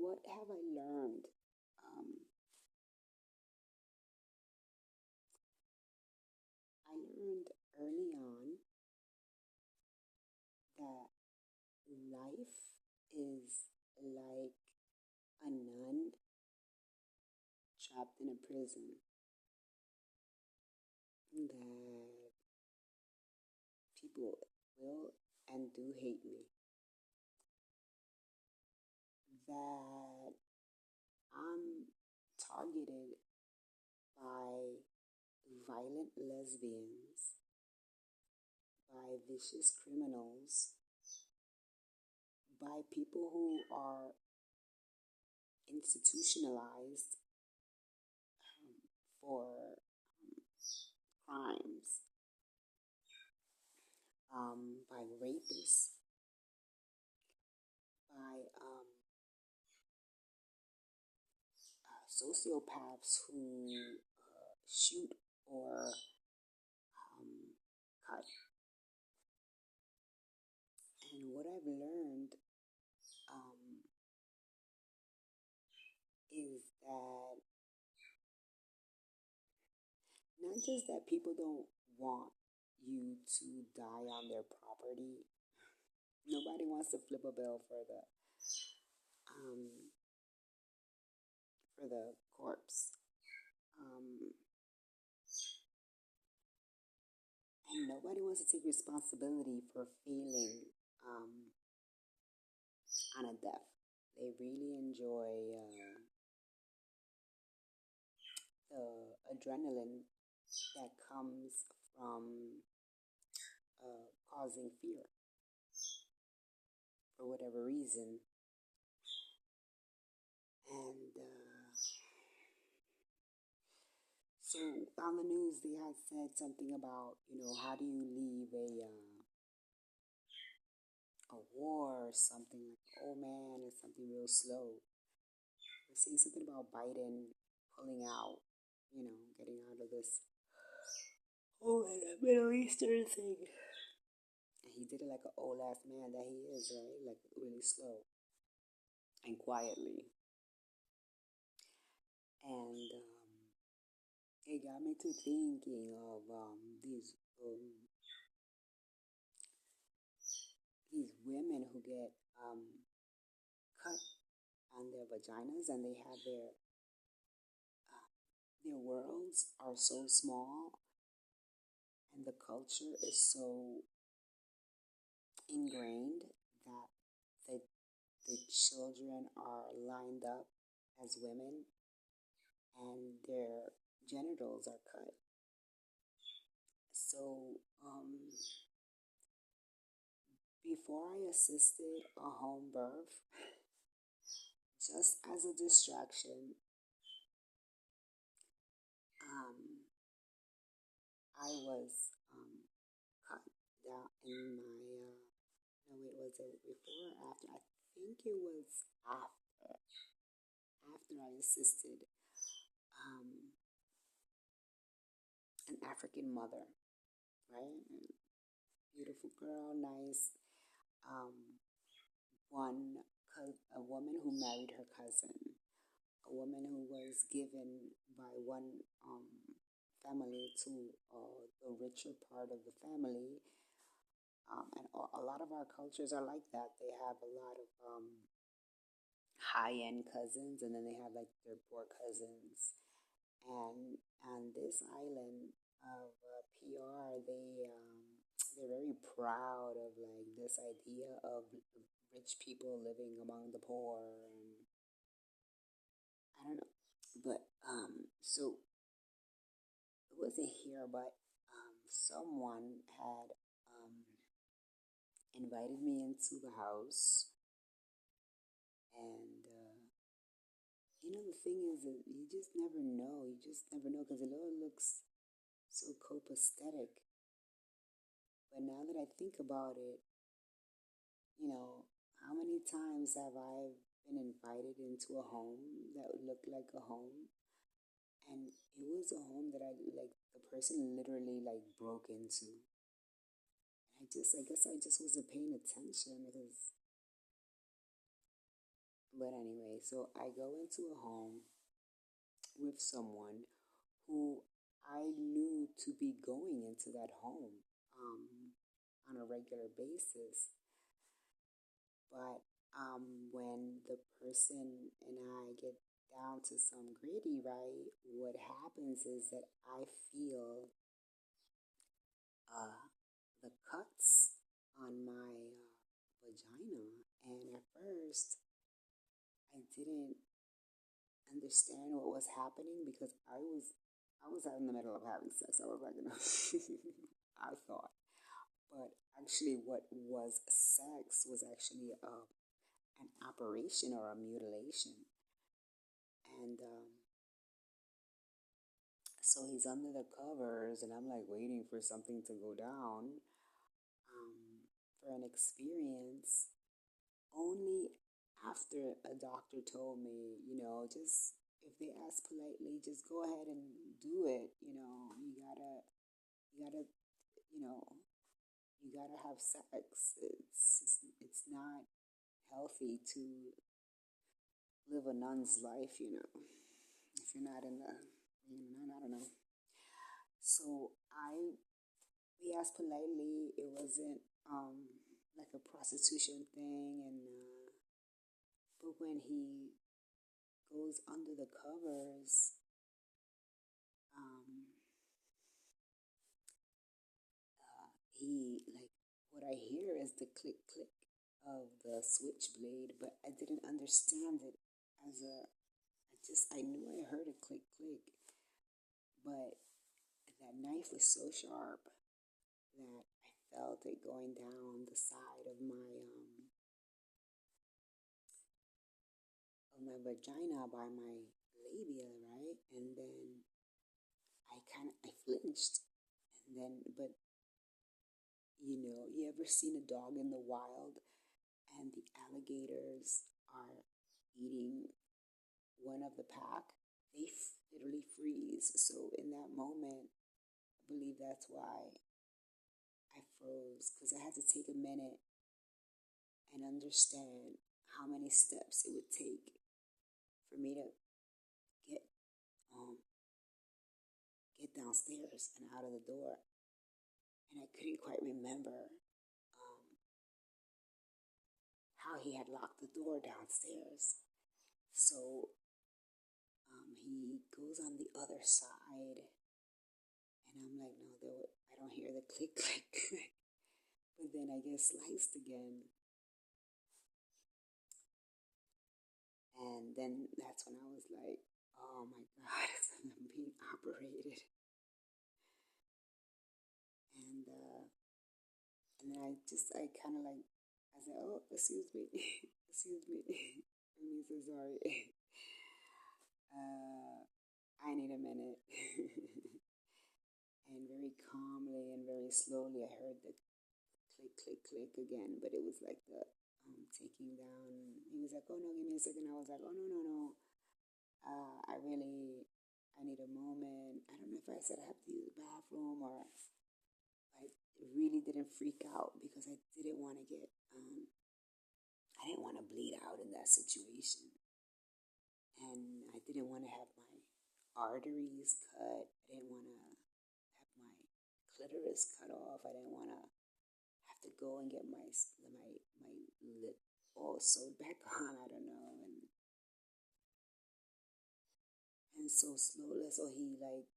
what have I learned? Um, I learned early on that life is like a nun trapped in a prison. That people will and do hate me. That I'm targeted by violent lesbians, by vicious criminals, by people who are institutionalized for crimes, by rapists, by sociopaths who shoot or cut. And what I've learned um, is that not just that people don't want you to die on their property. Nobody wants to flip a bill um, for the corpse. Um, and nobody wants to take responsibility for failing on a death. They really enjoy the adrenaline that comes from causing fear for whatever reason. And so on the news, they had said something about, how do you leave a war or something like, oh man, it's something real slow. We're seeing something about Biden pulling out, getting out of this whole Middle Eastern thing. And he did it like an old ass man that he is, right? Like really slow and quietly. And it got me to thinking of these women who get cut on their vaginas, and they have their worlds are so small, and the culture is so ingrained that the the children are lined up as women, and their genitals are cut. So before I assisted a home birth, just as a distraction, um, I was cut down in my. No, wait, was it before or after? I think it was after. After I assisted um, an African mother, right? Beautiful girl, nice. One, a woman who married her cousin, a woman who was given by one family to the richer part of the family. And a lot of our cultures are like that. They have a lot of high end cousins, and then they have like their poor cousins. And on this island of PR, they're very proud of like this idea of rich people living among the poor, and I don't know, but so it wasn't here, but someone had invited me into the house, and the thing is that you just never know. You just never know because it all looks so copacetic. But now that I think about it, how many times have I been invited into a home that looked like a home? And it was a home that like, the person literally, like, broke into. And I guess I just wasn't paying attention because But anyway, so I go into a home with someone who I knew to be going into that home on a regular basis. But when the person and I get down to some gritty, right, what happens is that I feel uh, the cuts on my vagina. And at first, I didn't understand what was happening because I was out in the middle of having sex. I was like, you know, I thought, but actually, what was sex was actually an operation or a mutilation, and so he's under the covers, and I'm like waiting for something to go down for an experience. Only after a doctor told me, just if they ask politely, just go ahead and do it. You gotta, you know, you gotta have sex. It's not healthy to live a nun's life, if you're not in the, I don't know. So we asked politely. It wasn't like a prostitution thing, and but when he goes under the covers, um, he like what I hear is the click click of the switchblade, but I didn't understand it as a. I knew I heard a click click, but that knife was so sharp that I felt it going down the side of my vagina by my labia, right? And then I flinched, and then but you ever seen a dog in the wild and the alligators are eating one of the pack? They literally freeze. So in that moment, I believe that's why I froze because I had to take a minute and understand how many steps it would take for me to get um get downstairs and out of the door. And I couldn't quite remember um, how he had locked the door downstairs. So he goes on the other side, and I'm like, no, I don't hear the click click. But then I get sliced again, and then that's when I was like, oh my God, I'm being operated. And I kind of like, I said, oh, excuse me, excuse me. I'm so sorry. I need a minute. And very calmly and very slowly, I heard the click, click, click again, but it was like the taking down. He was like, oh no, give me a second. I was like, oh no, no, no. I need a moment. I don't know if I said I have to use the bathroom or I really didn't freak out because I didn't want to bleed out in that situation. And I didn't want to have my arteries cut. I didn't want to have my clitoris cut off. I didn't want to have to go and get my lip all sewed back on. I don't know. And so slowly, so he like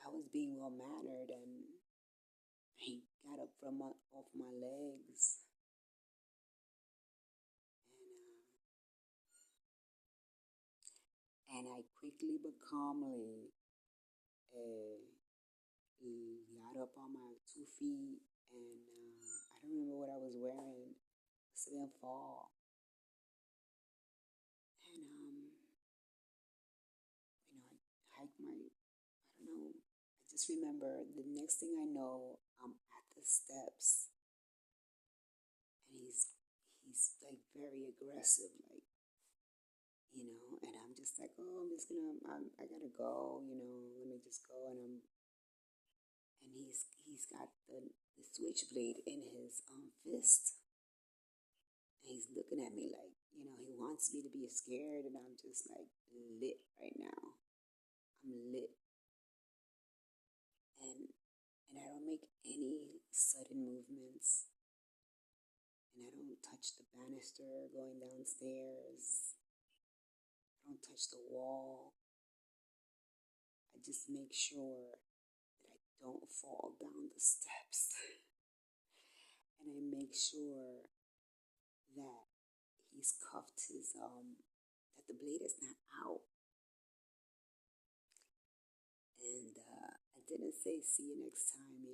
I was being well mannered, and he got up from off my legs, and I quickly but calmly uh, got up on my 2 feet, and I don't remember what I was wearing. So then fall, and I hiked my. I don't know. I just remember the next thing I know, I'm at the steps, and he's like very aggressive, like and I'm just like, oh, I gotta go, let me just go, and he's got the switchblade in his fist, and he's looking at me like, He wants me to be scared, and I'm just like lit right now. I'm lit, and I don't make any sudden movements, and I don't touch the banister going downstairs. I don't touch the wall. I just make sure that I don't fall down the steps, and I make sure that he's cuffed his that the blade is not out. And I didn't say see you next time. I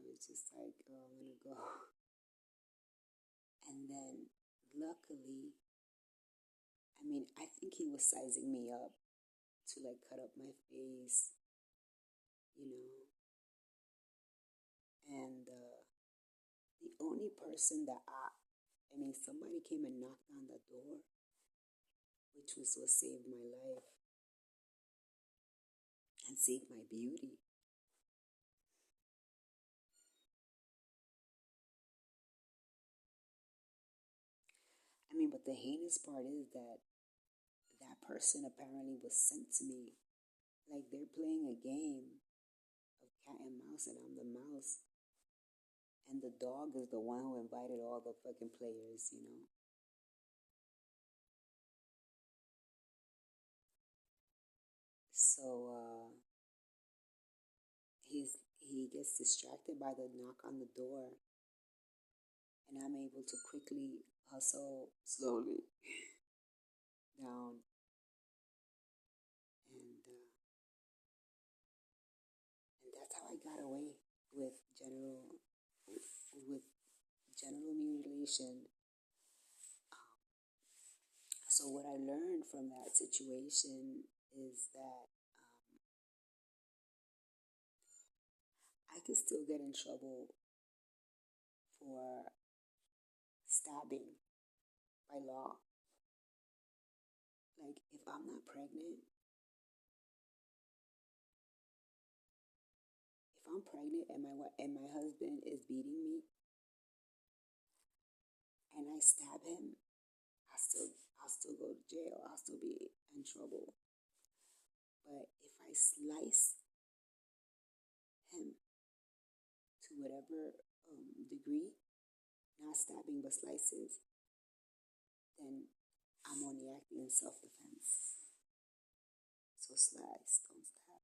was just like, oh, I'm gonna go. And then luckily, I think he was sizing me up to like cut up my face, you know. And the only person somebody came and knocked on the door, which was what saved my life and saved my beauty. But the heinous part is that that person apparently was sent to me. Like they're playing a game of cat and mouse, and I'm the mouse. And the dog is the one who invited all the fucking players. So he gets distracted by the knock on the door, and I'm able to quickly hustle slowly down, and that's how I got away with with genital mutilation. So what I learned from that situation is that I could still get in trouble for stabbing by law. Like if I'm not pregnant, if I'm pregnant and my husband is beating me and I stab him, I'll still go to jail. I'll still be in trouble. But if I slice him to whatever degree, not stabbing but slices, then I'm only acting in self defense. So slice, don't